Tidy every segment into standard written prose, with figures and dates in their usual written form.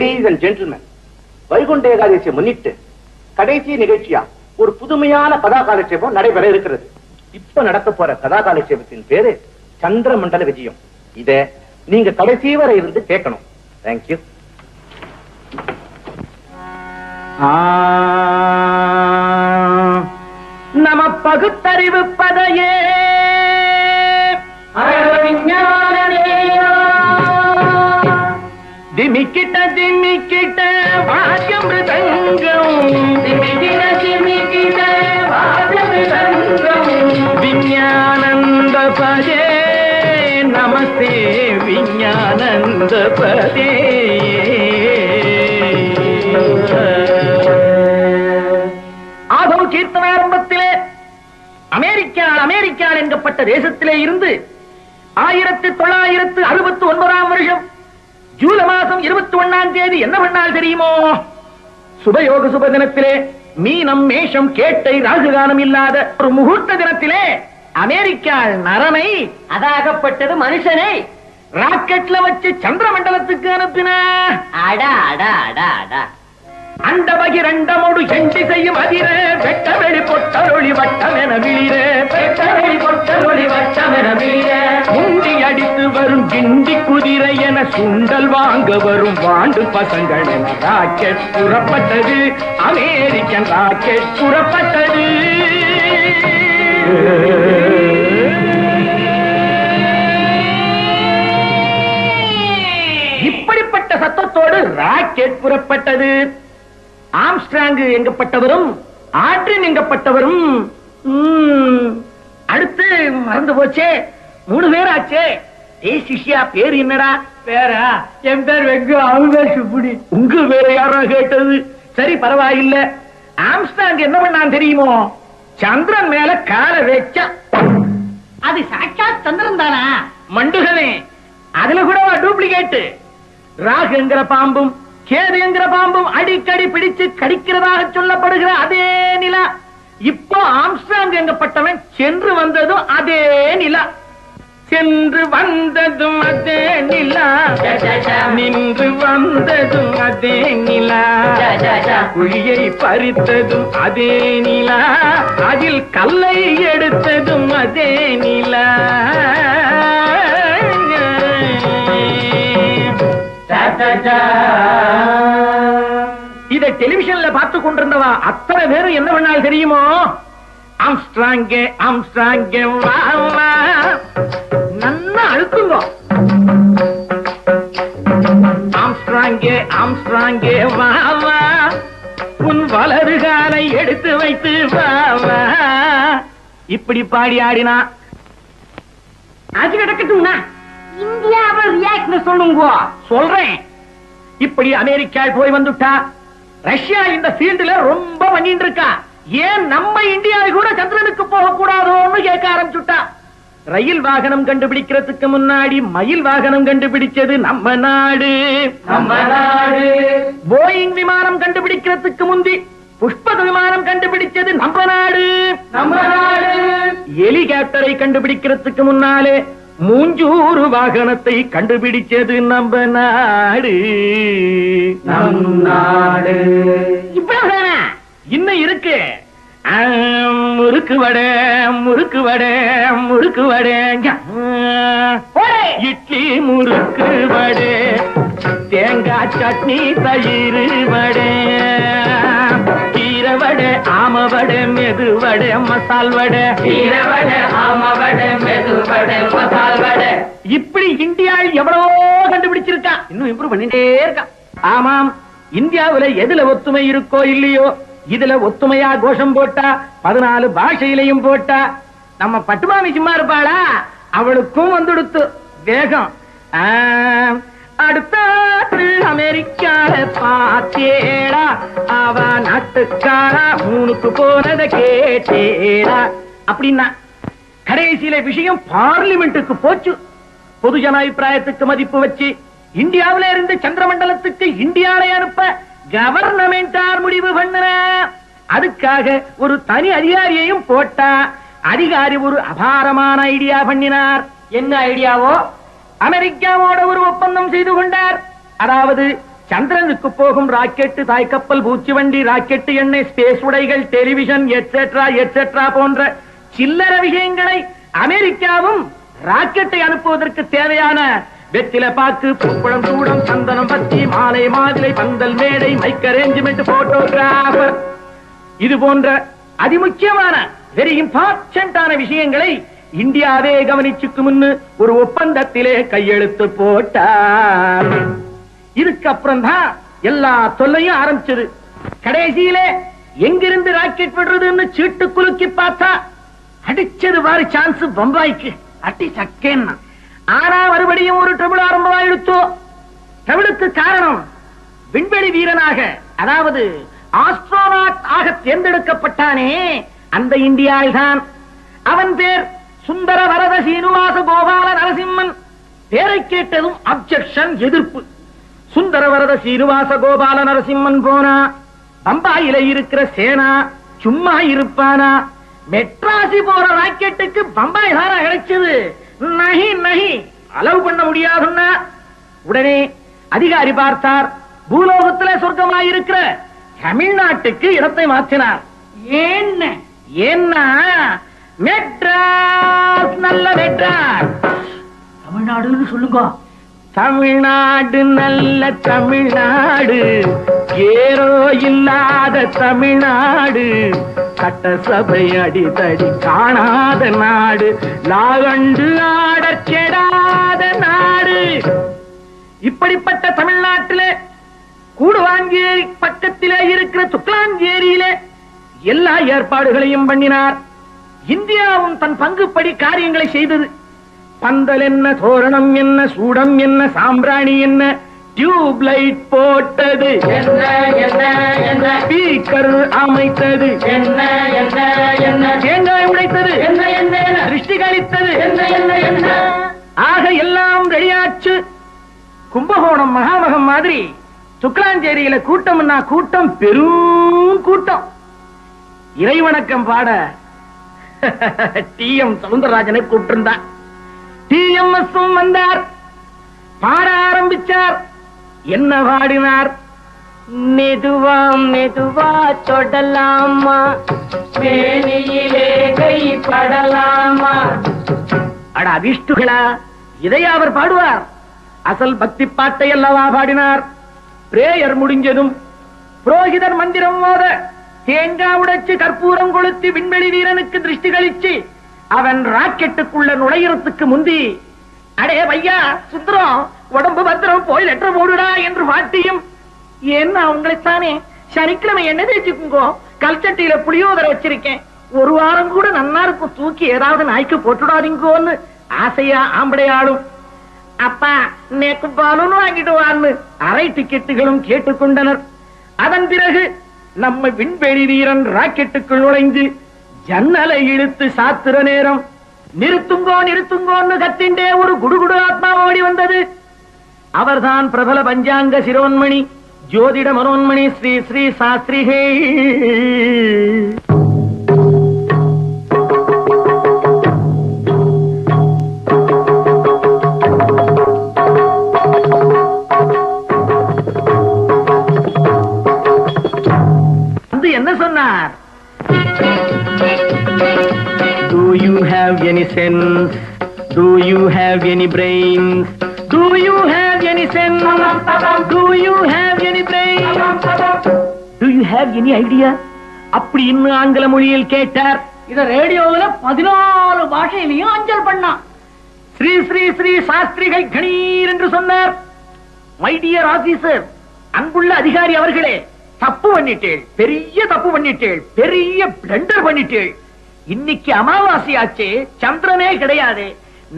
Ladies and gentlemen, Vaikunta ஏகாதசியை முன்னிட்டு கடைசி நிகழ்ச்சியா ஒரு புதுமையான கதா காலட்சேபம் நடைபெற இருக்கிறது. இப்ப நடக்க போற கதா காலட்சேபத்தின் பேரு சந்திரமண்டல விஜயம். இத நீங்க கடைசி வரை இருந்து கேட்கணும். தேங்க்யூ. நம பகுத்தறிவு பதையே திமிக்கிட்ட திமிக்கிட்ட வாக்கியமிருதங்கம் திமிக்கிட்ட திமிக்கிட்ட வாக்கியமிருதங்கம் விஞ்ஞானந்த பதே நமஸ்தே விஞ்ஞானந்த பதே. ஆகம கீர்த்தன ஆரம்பத்திலே அமெரிக்கா என்கப்பட்ட தேசத்திலே இருந்து 1969 வருஷம் ஜூலை மாதம் 21ஆம் தேதி என்ன பண்ணால் தெரியுமோ? சுபயோக சுப தினத்திலே மீனம் மேஷம் கேட்டை ராகுகானம் இல்லாத ஒரு முகூர்த்த தினத்திலே அமெரிக்கா நரனை அதாகப்பட்டது மனுஷனை ராக்கெட்ல வச்சு சந்திரமண்டலத்துக்கு அனுப்பினா. அடா அடா அடா அடா அந்த பகிரண்டமோடு செண்டி செய்யும் அதிர வெட்ட வெளி பொட்டரொளி வட்டமென விழிர வெட்டவெளி பொட்டரொளி வட்டமென விழிர முண்டி அடித்து வரும் கிண்டி குதிரை என சுண்டல் வாங்க வரும் வாண்டு பசங்கள் என ராக்கெட் புறப்பட்டது. அமெரிக்கன் ராக்கெட் புறப்பட்டது. இப்படிப்பட்ட சத்தத்தோடு ராக்கெட் புறப்பட்டது. ஆம்ஸ்ட்ராங் எங்கப்பட்டவரும் ஆட்ரின் எங்கப்பட்டவரும் அடுத்து மறந்து போச்சே. 3 பேர் ஆச்சே. ஏய் சிஷ்யா, பேர் என்னடா? பேரா? என் பேர் வெங்கு, அவங்க சுப்புடி. உங்க பேர யாரா கேட்டது? சரி பரவாயில்ல. ஆம்ஸ்ட்ராங் என்ன பண்ணான் தெரியுமோ? சந்திரன் மேல கால வச்சா. அது சாட்சாத் சந்திரன் தானா? மண்டுகனே, அதுல கூட டூப்ளிகேட். ராகு என்கிற பாம்பும் கேது என்கிற பாம்பும் அடிக்கடி பிடிச்சு கடிக்கிறதாக சொல்லப்படுகிற அதே நிலா. இப்போ ஆம்ஸ்ட்ராங் எங்கப்பட்டவன் சென்று வந்ததும் அதே நிலா. சென்று வந்ததும் அதே நிலா, நின்று வந்ததும் அதே நிலா, குழியை பறித்ததும் அதே நிலா, அதில் கல்லை எடுத்ததும் அதே நிலா. இதை டெலிவிஷன்ல பார்த்து கொண்டிருந்தவா அத்தனை பேரும் என்ன பண்ணால் தெரியுமோ? ஆம்ஸ்ட்ராங்கே ஆம்ஸ்ட்ராங்கே வா வா, நன்னா அழுத்துங்க. ஆம்ஸ்ட்ராங்கே ஆம்ஸ்ட்ராங்கே வா வா, உன் வலது காலை எடுத்து வைத்து வா வா. இப்படி பாடி ஆடினா அது கிடக்கட்டும்னா இந்தியாவை ரியாக்ட் சொல்லுங்க. சொல்றேன். இப்படி அமெரிக்கா போய் வந்துட்டா, ரஷ்யா இந்த ஃபீல்டுல ரொம்ப பண்ணிட்டு இருக்கா. ஏன் நம்ம இந்தியாவை கூட சந்திரனுக்கு போக கூடாதோன்னு கேட்க ஆரம்பிச்சுட்டா. ரயில் வாகனம் கண்டுபிடிக்கிறதுக்கு முன்னாடி மயில் வாகனம் கண்டுபிடிச்சது நம்ம நாடு. நம்ம நாடு. போயிங் விமானம் கண்டுபிடிக்கிறதுக்கு முந்தி புஷ்பக விமானம் கண்டுபிடிச்சது நம்ம நாடு. நம்ம நாடு. ஹெலிகாப்டரை கண்டுபிடிக்கிறதுக்கு முன்னாலே மூஞ்சூறு வாகனத்தை கண்டுபிடிச்சது நம்ம நாடு. நம் நாடு. இவ்வளவுதானா? இன்னும் இருக்கு. முறுக்கு வடை முறுக்கு வடை முறுக்கு வடை, இட்லி முறுக்கு வடை, தேங்காய் சட்னி தயிர் வடை, கீரை வடை ஆம வடை மெது வடை மசால் வடை, கீரை வடை ஆம வடை மெது வடை மசால் வடை. இப்படி இந்தியா எவ்வளவோ கண்டுபிடிச்சிருக்கா. இன்னும் இம்ப்ரூவ் பண்ணிட்டே இருக்கா. ஆமாம், இந்தியாவுல எதுல ஒத்துமை இருக்கோ இல்லையோ, இதுல ஒத்துமையா கோஷம் போட்டா 14 பாஷையிலையும் போட்டா நம்ம பட்டுமாமி சும்மா இருப்பாளா? அவளுக்கும் வந்துடுத்து வேகம். அடுத்த அமெரிக்கால பாத்தேடா, அவ நாட்டுக்காரா மூணுக்கு போனத கேட்டேடா அப்படின்னா கடைசியில விஷயம் பார்லிமெண்ட்டுக்கு போச்சு. பொதுஜன அபிப்பிராயத்துக்கு மதிப்பு வச்சு இந்தியாவில இருந்து சந்திரமண்டலத்துக்கு இந்தியாவை அனுப்ப கவர்னமெண்டார் முடிவு பண்ண. அதுக்காக ஒரு தனி அதிகாரியையும் போட்டா. அதிகாரி ஒரு அபாரமான ஐடியா பண்ணினார். என்ன ஐடியாவோ? அமெரிக்காவோட ஒரு ஒப்பந்தம் செய்து கொண்டார். அதாவது சந்திரனுக்கு போகும் ராக்கெட், தாய்க்கப்பல், பூச்சி வண்டி, ராக்கெட் எண்ணெய், ஸ்பேஸ் உடைகள், டெலிவிஷன் எட்ஸெட்ரா எட்ஸெட்ரா போன்ற சில்லற விஷயங்களை அமெரிக்காவும் ராக்கெட்டை அனுப்புவதற்கு தேவையான வெற்றில பாக்கு, பூக்குளம், சூடம், சந்தனம், பத்தி, மாலை, மாதுளை, பந்தல், மேடை, மைக் அரேஞ்ச்மெண்ட், போட்டோகிராபர், இது போன்ற அதிமுக்கியமான வெரி இம்பார்ட்டன்டான விஷயங்களை இந்தியாவே கவனிச்சுக்கு முன்னு ஒரு ஒப்பந்தத்திலே கையெழுத்து போட்டார். இதுக்கப்புறம் தான் எல்லா தொல்லையும் ஆரம்பிச்சது. கடைசியிலே எங்கிருந்து ராக்கெட் விடுறதுன்னு சீட்டு குலுக்கி பார்த்தா அடிச்சது வாரி சான்ஸ் பம்பாய்க்கு. அடி சக்கேன்னா ஆனா மறுபடியும் ஒரு ட்ரபிள் ஆரம்பமாயிடுச்சோ. ட்ரபிளுக்கு காரணம் விண்வெளி வீரனாக, அதாவது ஆஸ்ட்ரோநாட் ஆக தேர்ந்தெடுக்கப்பட்டானே அந்த இந்தியாவில் தான். அவன் பேர் சுந்தர வரத சீனிவாச கோபால நரசிம்மன். பேரை கேட்டதும் அப்செக்ஷன், எதிர்ப்பு. சுந்தர வரத சீனிவாச கோபால நரசிம்மன் போனா பம்பாயில இருக்கிற சேனா சும்மா இருப்பானா? மெட்ராசி போற ராக்கெட்டுக்கு பம்பாய் தானா கிடைச்சது? நகி நகி, அலவு பண்ண முடியாதுன்னா உடனே அதிகாரி பார்த்தார். பூலோகத்துல சொர்க்கமாயிருக்கிற தமிழ்நாட்டுக்கு இடத்தை மாற்றினார். ஏன்னா மெட்ராஸ், நல்ல மெட்ராஸ். தமிழ்நாடுன்னு சொல்லுங்க. தமிழ்நாடு நல்ல தமிழ்நாடு, ஏரோ இல்லாத தமிழ்நாடு, சட்டசபை அடித்தடி காணாத நாடு, லாகண்டு ஆடற் கெடாத நாடு. இப்படிப்பட்ட தமிழ்நாட்டிலே கூடுவாஞ்சேரி பக்கத்திலே இருக்கிற துக்லாஞ்சேரியிலே எல்லா ஏற்பாடுகளையும் பண்ணினார். இந்தியாவும் தன் பங்குப்படி காரியங்களை செய்தது. பந்தல் என்ன, தோரணம் என்ன, சூடம் என்ன, சாம்பிராணி என்ன, டியூப் லைட் போட்டது, ஸ்பீக்கர் அமைத்தது, தேங்காய் உடைத்தது, திருஷ்டி கழித்தது, ஆக எல்லாம் ரெடியாச்சு. கும்பகோணம் மகாமகம் மாதிரி துக்லாஞ்சேரியில கூட்டம்னா கூட்டம், பெரும் கூட்டம். இறைவணக்கம் பாட டி.எம். சவுந்தரராஜனை கூப்பிட்டிருந்தார். டி.எம்.எஸ். வந்தார், பாட ஆரம்பிச்சார். என்ன பாடினார்? மெதுவா மெதுவா தொடலாமா, மேனியிலே கை படலாமா. அட அதிஷ்டுகளா, இதை அவர் பாடுவார். அசல் பக்தி பாட்டை அல்லவா பாடினார். பிரேயர் முடிஞ்சதும் புரோகிதர் மந்திரம் மோத தேங்காய் உடைச்சு கற்பூரம் கொளுத்தி விண்வெளி வீரனுக்கு திருஷ்டி கழிச்சு அவன் ராக்கெட்டுக்குள்ள நுழையறதுக்கு முந்தி, அடே பையா சுந்தரம், உடம்பு பத்திரம், போய் லெட்டர் போடுடா என்று வாட்டியும், என்ன அவங்களைத்தானே சனிக்கிழமை என்ன தேய்ச்சிக்குங்கோ, கல்ச்சட்டியில புளியோதரை வச்சிருக்கேன், ஒரு வாரம் கூட நன்னா இருக்கும், தூக்கி ஏதாவது நாய்க்கு போட்டுடாதீங்கோன்னு ஆசையா ஆம்படையாடும். அப்பா நேக்கு பலூன் வாங்கிட்டு வான்னு அரை டிக்கெட்டுகளும் கேட்டுக்கொண்டனர். அதன் பிறகு நம்ம விண்வெளி வீரன் ராக்கெட்டுக்குள் நுழைந்து ஜன்னலை இழுத்து சாத்துற நேரம், நிறுத்துங்கோ நிறுத்துங்கோன்னு கத்திண்டே ஒரு குடுகுடு ஆத்மா ஓடி வந்தது. அவர்தான் பிரபல பஞ்சாங்க சிரோன்மணி, ஜோதிட மனோன்மணி ஸ்ரீ ஸ்ரீ சாஸ்திரிகே. என்ன சொன்னார்? Do you have any sense? Do you have any brains? Do you have any sense? Do you have any brains? Do you have any idea? அப்படி இன்னும் ஆங்கில மொழியில் கேட்டார். இத ரேடியோவில் 14 பாஷையிலையும் அஞ்சல் பண்ணா. ஸ்ரீ ஸ்ரீ ஸ்ரீ சாஸ்திரிகள் கணீர் என்று சொன்னார். மை டியர் ஆபீசர், அன்புள்ள அதிகாரி அவர்களே, தப்பு பண்ணிட்டேள், பெரிய தப்பு பண்ணிட்டேள், பெரிய பிளண்டர் பண்ணிட்டேள். இன்னைக்கு அமாவாசையாச்சே, சந்திரனே கிடையாது.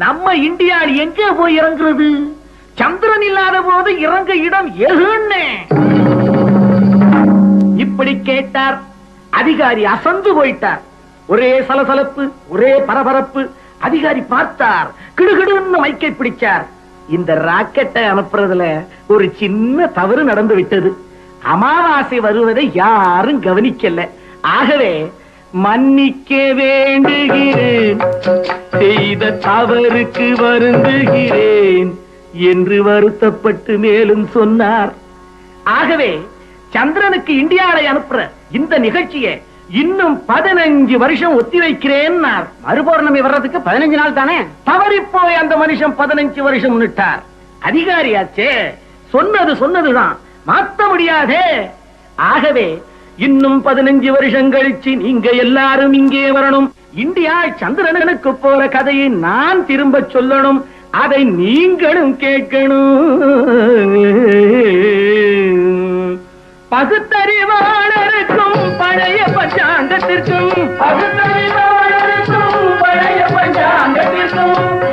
நம்ம இந்தியாவில் எங்க போய் இறங்குறது? சந்திரன் இல்லாத போது இறங்க இடம் எதுன்னு இப்படி கேட்டார். அதிகாரி அசந்து போயிட்டார். ஒரே சலசலப்பு, ஒரே பரபரப்பு. அதிகாரி பார்த்தார், கிடுகிடுன்னு மைக்கை பிடிச்சார். இந்த ராக்கெட்டை அனுப்புறதுல ஒரு சின்ன தவறு நடந்து விட்டது. அமாவாசை வருவதை யாரும் கவனிக்கல. ஆகவே மன்னிக்க வேண்டுகிறேன், செய்த தவறுக்கு வருந்துகிறேன் என்று வருத்தப்பட்டு மேலும் சொன்னார். ஆகவே சந்திரனுக்கு இந்தியாவை அனுப்புற இந்த நிகழ்ச்சியை இன்னும் 15 வருஷம் ஒத்தி வைக்கிறேன். மறுபௌர்ணமி வர்றதுக்கு 15 நாள் தானே. தவறி போய் அந்த மனுஷன் 15 வருஷம் முன்னிட்டார். அதிகாரியாச்சே, சொன்னதுதான் மாத்த முடியாதே. ஆகவே இன்னும் 15 வருஷம் கழிச்சு நீங்க எல்லாரும் இங்கே வரணும். இந்தியா சந்திரனுக்கு போற கதையை நான் திரும்ப சொல்லணும். அதை நீங்களும் கேட்கணும். பகுத்தறிவாளருக்கும் பழைய பஞ்சாங்கத்திற்கும்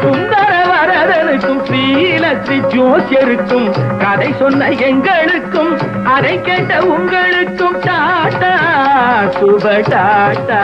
சுந்தர வரதனுக்கும் ஸ்ரீலட்சுமி ஜோசியருக்கும் கதை சொன்ன எங்களுக்கும் அதை கேட்ட உங்களுக்கும் டாட்டா சுப டாட்டா.